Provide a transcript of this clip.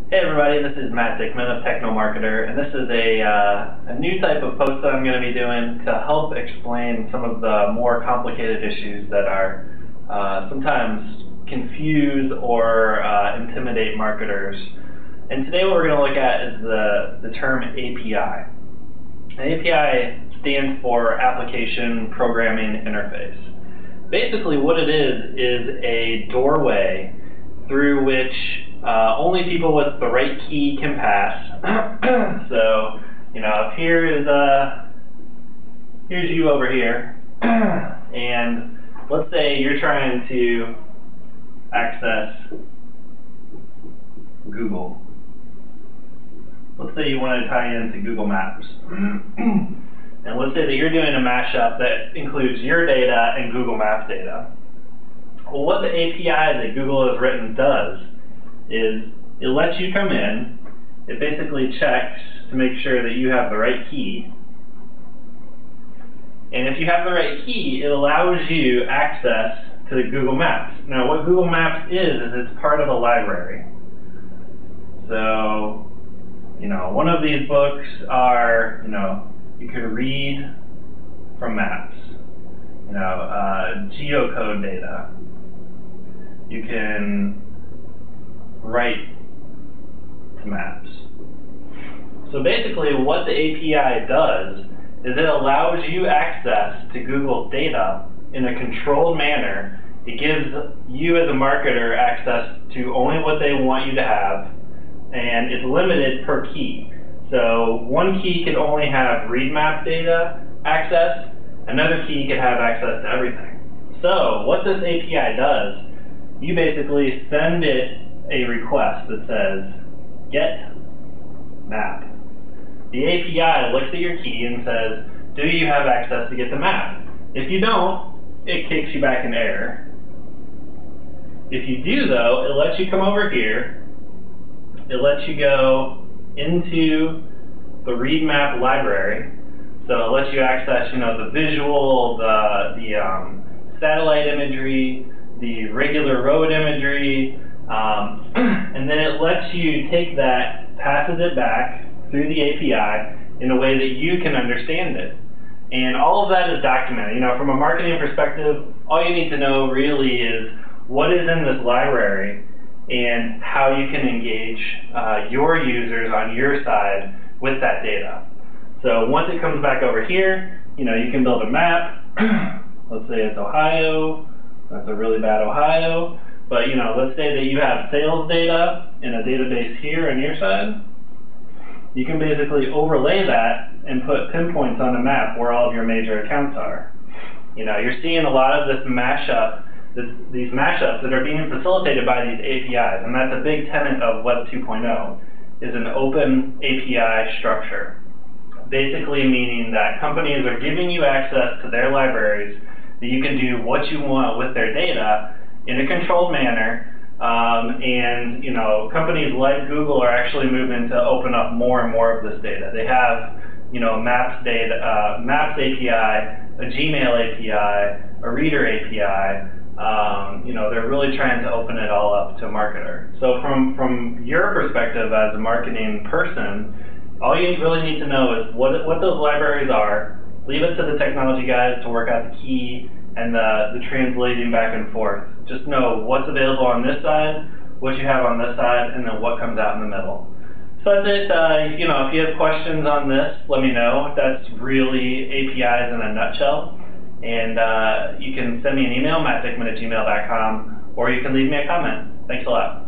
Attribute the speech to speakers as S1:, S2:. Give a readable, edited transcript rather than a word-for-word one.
S1: Hey everybody, this is Matt Dickman of Technomarketer, and this is a new type of post that I'm going to be doing to help explain some of the more complicated issues that are sometimes confuse or intimidate marketers. And today what we're going to look at is the term API. An API stands for Application Programming Interface. Basically what it is a doorway through which only people with the right key can pass. So, you know, if here's you over here, and let's say you're trying to access Google. Let's say you want to tie into Google Maps. And let's say that you're doing a mashup that includes your data and Google Maps data. Well, what the API that Google has written does is it lets you come in, it basically checks to make sure that you have the right key. And if you have the right key, it allows you access to Google Maps. Now what Google Maps is it's part of a library. So, you know, one of these books are, you know, you could read from maps. You know, geocode data. You can write to maps. So basically what the API does is it allows you access to Google's data in a controlled manner. It gives you as a marketer access to only what they want you to have, and it's limited per key. So one key can only have read map data access, another key can have access to everything. So what this API does, you basically send it a request that says, get map. The API looks at your key and says, do you have access to get the map? If you don't, it kicks you back an error. If you do though, it lets you come over here, it lets you go into the read map library, so it lets you access, you know, the visual, the satellite imagery, the regular road imagery, and then it lets you take that, passes it back through the API in a way that you can understand it. And all of that is documented. You know, from a marketing perspective, all you need to know really is what is in this library and how you can engage your users on your side with that data. So once it comes back over here, you know, you can build a map. Let's say it's Ohio. That's a really bad Ohio. But, you know, let's say that you have sales data in a database here on your side. You can basically overlay that and put pinpoints on the map where all of your major accounts are. You know, you're seeing a lot of this mashup, these mashups that are being facilitated by these APIs, and that's a big tenet of Web 2.0, is an open API structure. Basically meaning that companies are giving you access to their libraries, that you can do what you want with their data in a controlled manner, and you know, companies like Google are actually moving to open up more and more of this data. They have, you know, Maps data, Maps API, a Gmail API, a Reader API. You know, they're really trying to open it all up to a marketer. So from your perspective as a marketing person, all you really need to know is what those libraries are. Leave it to the technology guys to work out the key and the translating back and forth. Just know what's available on this side, what you have on this side, and then what comes out in the middle. So that's it. You know, if you have questions on this, let me know. That's really APIs in a nutshell. And you can send me an email, mattdickman@gmail.com, or you can leave me a comment. Thanks a lot.